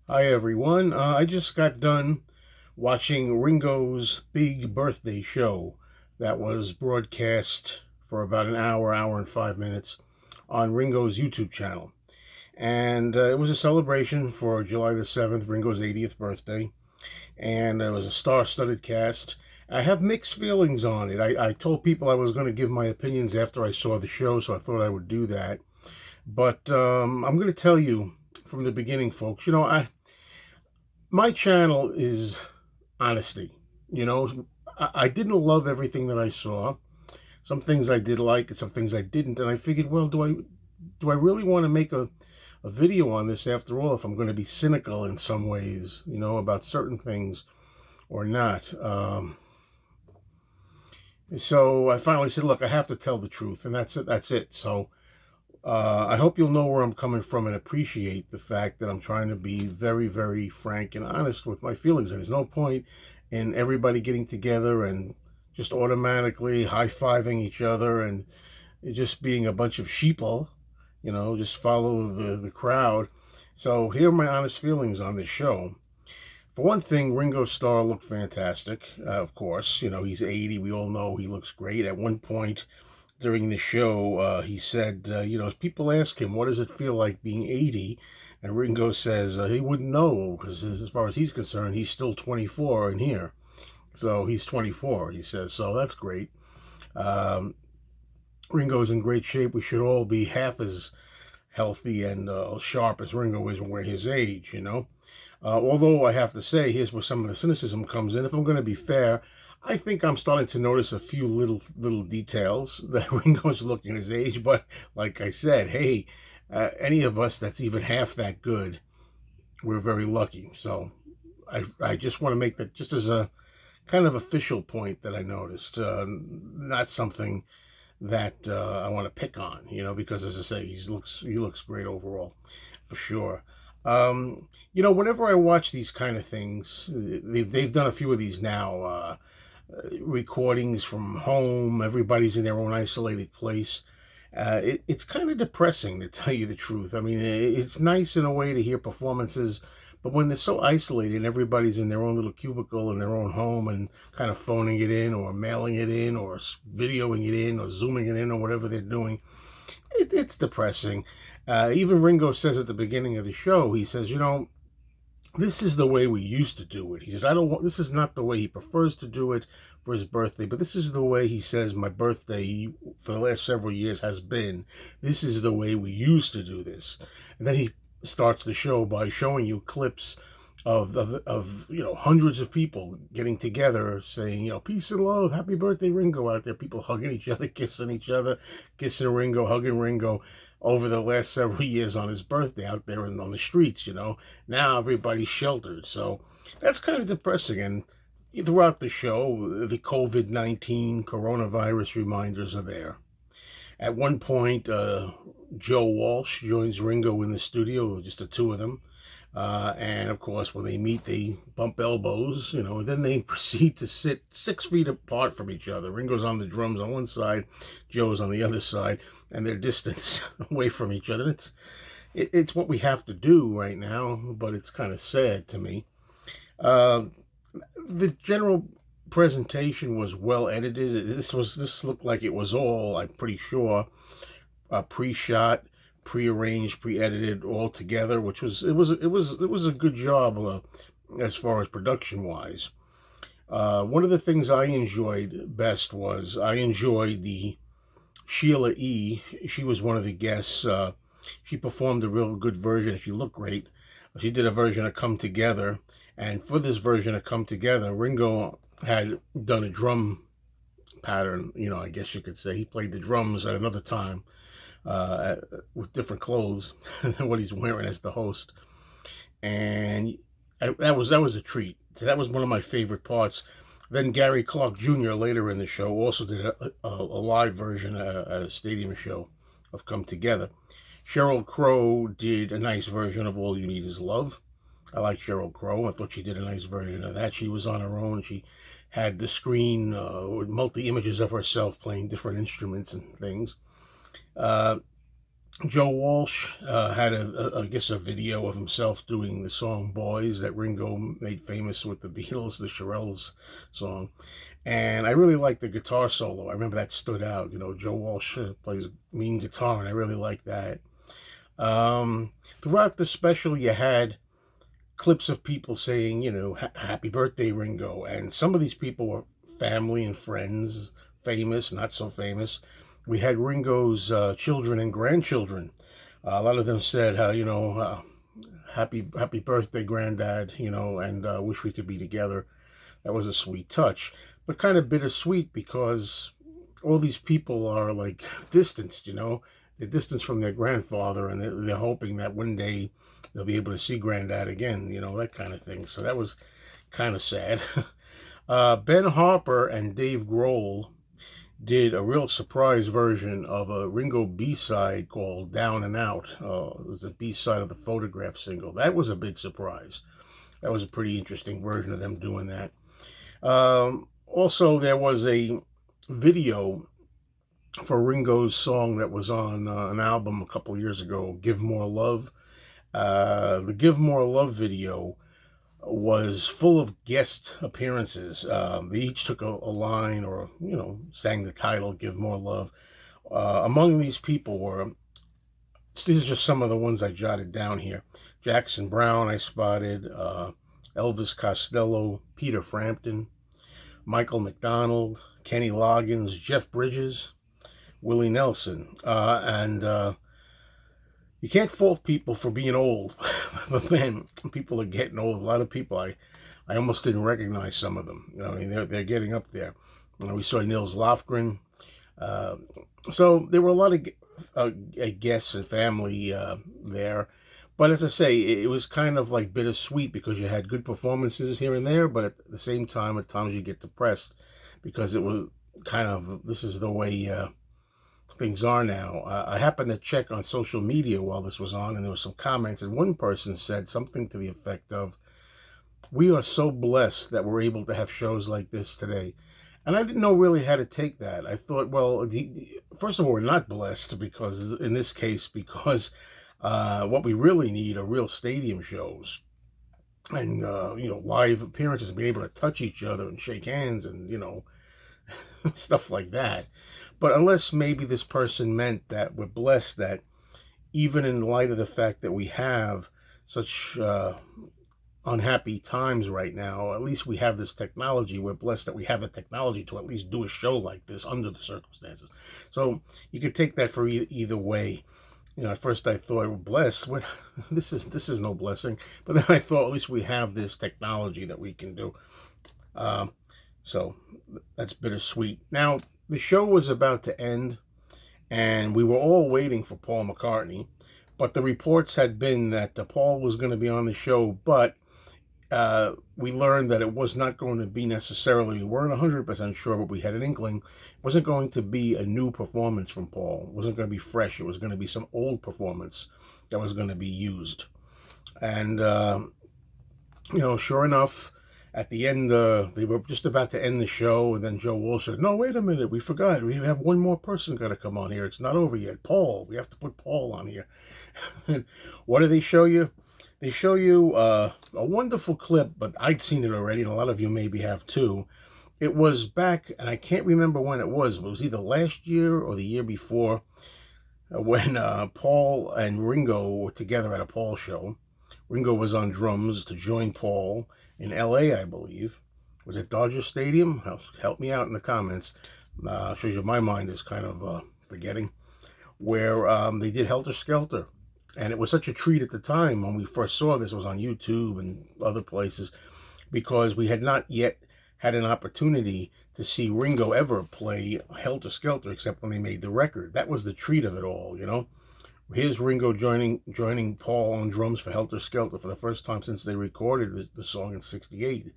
Hi everyone. I just got done watching Ringo's big birthday show that was broadcast for about an hour and 5 minutes on Ringo's YouTube channel. And it was a celebration for July the 7th, Ringo's 80th birthday. And it was a star studded cast. I have mixed feelings on it. I told people I was going to give my opinions after I saw the show, so I thought I would do that. But I'm going to tell you from the beginning, folks. My channel is honesty. I didn't love everything that I saw. Some things I did like, and some things I didn't. And I figured, well, do I really want to make a video on this after all? If I'm going to be cynical in some ways, about certain things or not. So I finally said, look, I have to tell the truth, and that's it. That's it. So I hope you'll know where I'm coming from and appreciate the fact that I'm trying to be very, very frank and honest with my feelings. And there's no point in everybody getting together and just automatically high-fiving each other and just being a bunch of sheeple, just follow the crowd. So here are my honest feelings on this show. For one thing, Ringo Starr looked fantastic, of course. He's 80. We all know he looks great. At one point during the show, he said, people ask him, what does it feel like being 80? And Ringo says he wouldn't know because as far as he's concerned, he's still 24 in here. So he's 24, he says. So that's great. Um, Ringo's in great shape. We should all be half as healthy and sharp as Ringo is when we're his age. Although I have to say, here's where some of the cynicism comes in. If I'm going to be fair, I think I'm starting to notice a few little details that Ringo's looking his age. But like I said, hey, any of us that's even half that good, we're very lucky. So I just want to make that just as a kind of official point that I noticed, not something that I want to pick on, because as I say, he looks great overall, for sure. Whenever I watch these kind of things, they've done a few of these now, recordings from home. Everybody's in their own isolated place. It's kind of depressing, to tell you the truth. I mean, it's nice in a way to hear performances, but when they're so isolated and everybody's in their own little cubicle in their own home and kind of phoning it in or mailing it in or videoing it in or zooming it in or whatever they're doing, it's depressing. Even Ringo says at the beginning of the show, he says, this is the way we used to do it. He says, I don't want, this is not the way he prefers to do it for his birthday, but this is the way he says my birthday for the last several years has been. This is the way we used to do this. And then he starts the show by showing you clips of hundreds of people getting together saying, peace and love, happy birthday, Ringo, out there, people hugging each other, kissing Ringo, hugging Ringo over the last several years on his birthday out there and on the streets. Now everybody's sheltered. So that's kind of depressing. And throughout the show, the COVID-19 coronavirus reminders are there. At one point, Joe Walsh joins Ringo in the studio, just the two of them. And of course, when they meet, they bump elbows, and then they proceed to sit 6 feet apart from each other. Ringo's on the drums on one side, Joe's on the other side, and they're distanced away from each other. It's what we have to do right now, but it's kind of sad to me. Uh, the general presentation was well edited. This looked like it was all, I'm pretty sure, pre-shot, pre-arranged, pre-edited all together, which was a good job as far as production wise. One of the things I enjoyed best was I enjoyed the Sheila E. She was one of the guests. She performed a real good version. She looked great. She did a version of Come Together, and for this version of Come Together, Ringo had done a drum pattern, I guess you could say. He played the drums at another time with different clothes than what he's wearing as the host. And that was a treat. So that was one of my favorite parts. Then Gary Clark Jr. later in the show also did a live version at a stadium show of Come Together. Sheryl Crow did a nice version of All You Need Is Love. I like Sheryl Crow. I thought she did a nice version of that. She was on her own. She had the screen with multi-images of herself playing different instruments and things. Uh, Joe Walsh had I guess a video of himself doing the song "Boys" that Ringo made famous with the Beatles, the Shirelles song. And I really liked the guitar solo. I remember that stood out. You know, Joe Walsh plays mean guitar, and I really like that. Throughout the special, you had clips of people saying, you know, "Happy birthday, Ringo," and some of these people were family and friends, famous, not so famous. We had Ringo's children and grandchildren. A lot of them said, happy birthday, Granddad," you know, and wish we could be together. That was a sweet touch, but kind of bittersweet because all these people are like distanced, you know. They're distanced from their grandfather, and they're hoping that one day they'll be able to see Granddad again, you know, that kind of thing. So that was kind of sad. Ben Harper and Dave Grohl did a real surprise version of a Ringo B-side called Down and Out. It was a B-side of the Photograph single. That was a big surprise. That was a pretty interesting version of them doing that. Also, there was a video for Ringo's song that was on an album a couple years ago, Give More Love. The Give More Love video was full of guest appearances. They each took a line or, you know, sang the title, Give More Love. Among these people were, these are just some of the ones I jotted down here. Jackson Browne, I spotted, Elvis Costello, Peter Frampton, Michael McDonald, Kenny Loggins, Jeff Bridges, Willie Nelson. And you can't fault people for being old. But man, people are getting old. A lot of people, I almost didn't recognize some of them. I mean, they're getting up there. You know, we saw Nils Lofgren. So there were a lot of guests and family there. But as I say, it was kind of like bittersweet because you had good performances here and there, but at the same time, at times you get depressed because it was kind of, this is the way things are now. I happened to check on social media while this was on, and there were some comments, and one person said something to the effect of, "We are so blessed that we're able to have shows like this today." And I didn't know really how to take that. I thought, well, first of all, we're not blessed because, in this case, because what we really need are real stadium shows and, live appearances and being able to touch each other and shake hands and, stuff like that. But unless maybe this person meant that we're blessed that even in light of the fact that we have such unhappy times right now, at least we have this technology. We're blessed that we have the technology to at least do a show like this under the circumstances. So you could take that for either way. At first I thought, we're blessed. This is no blessing. But then I thought, at least we have this technology that we can do. So that's bittersweet. Now, the show was about to end, and we were all waiting for Paul McCartney. But the reports had been that Paul was going to be on the show, but we learned that it was not going to be necessarily, we weren't 100% sure, but we had an inkling. It wasn't going to be a new performance from Paul. It wasn't going to be fresh. It was going to be some old performance that was going to be used. And, sure enough, at the end, they were just about to end the show, and then Joe Walsh said, "No, wait a minute, we forgot. We have one more person got to come on here. It's not over yet. Paul. We have to put Paul on here." And what do they show you? They show you a wonderful clip, but I'd seen it already, and a lot of you maybe have too. It was back, and I can't remember when it was. It was either last year or the year before, when Paul and Ringo were together at a Paul show. Ringo was on drums to join Paul in L.A., I believe. Was it Dodger Stadium? Help me out in the comments. Shows you my mind is kind of forgetting. Where they did Helter Skelter. And it was such a treat at the time when we first saw this. It was on YouTube and other places, because we had not yet had an opportunity to see Ringo ever play Helter Skelter except when they made the record. That was the treat of it all, Here's Ringo joining Paul on drums for Helter Skelter for the first time since they recorded the song in '68.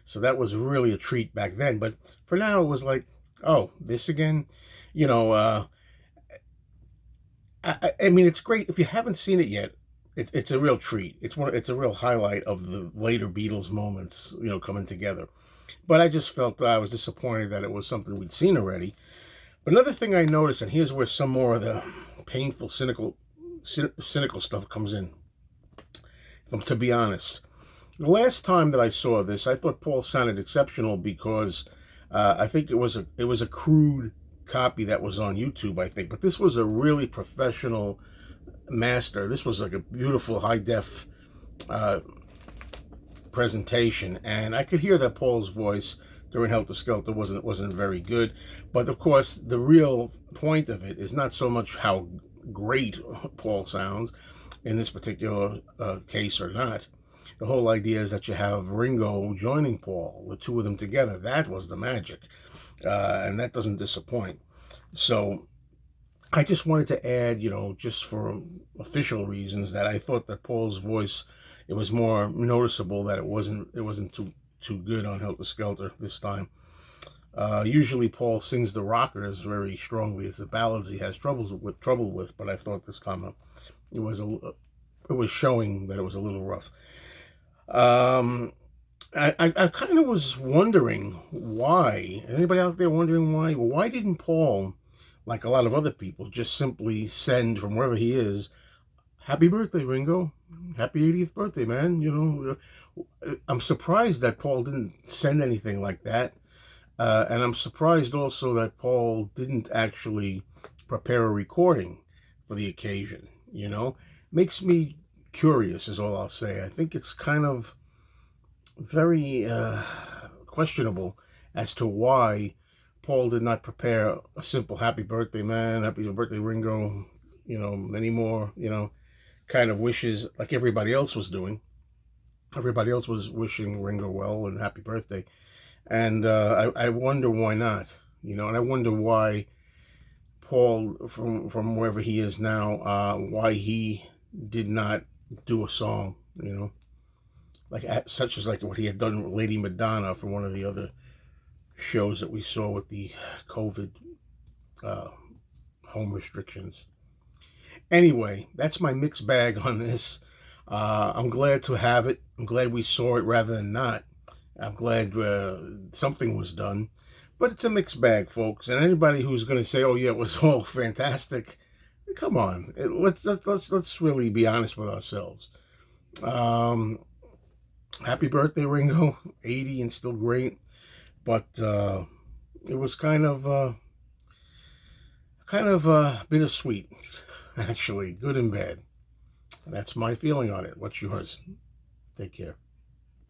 So that was really a treat back then. But for now, it was like, oh, this again? I mean, it's great. If you haven't seen it yet, it's a real treat. It's a real highlight of the later Beatles moments, coming together. But I just felt I was disappointed that it was something we'd seen already. But another thing I noticed, and here's where some more of the painful, cynical cynical stuff comes in. To be honest, the last time that I saw this, I thought Paul sounded exceptional because I think it was a crude copy that was on YouTube, I think, but this was a really professional master. This was like a beautiful high def uh, presentation, and I could hear that Paul's voice during Helter Skelter wasn't very good. But of course, the real point of it is not so much how great Paul sounds in this particular case or not. The whole idea is that you have Ringo joining Paul, the two of them together. That was the magic, and that doesn't disappoint. So I just wanted to add, just for official reasons, that I thought that Paul's voice, it was more noticeable that it wasn't too good on Helter Skelter this time. Usually Paul sings the rockers very strongly. It's the ballads he has trouble with, but I thought this time it was showing that it was a little rough. I kind of was wondering why. Anybody out there wondering why? Why didn't Paul, like a lot of other people, just simply send from wherever he is, "Happy birthday, Ringo! Happy 80th birthday, man!" I'm surprised that Paul didn't send anything like that, and I'm surprised also that Paul didn't actually prepare a recording for the occasion. Makes me curious, is all I'll say. I think it's kind of very questionable as to why Paul did not prepare a simple "Happy birthday, man! Happy birthday, Ringo!" Many more, kind of wishes like everybody else was doing. Everybody else was wishing Ringo well and happy birthday, and I wonder why not. And I wonder why Paul, from wherever he is now, why he did not do a song. Such as like what he had done with Lady Madonna for one of the other shows that we saw with the COVID home restrictions. Anyway, that's my mixed bag on this. I'm glad to have it. I'm glad we saw it rather than not. I'm glad something was done. But it's a mixed bag, folks. And anybody who's going to say, "Oh yeah, it was all fantastic," come on. Let's really be honest with ourselves. Happy birthday, Ringo! 80 and still great. But it was kind of bittersweet, actually, good and bad. That's my feeling on it. What's yours? Take care.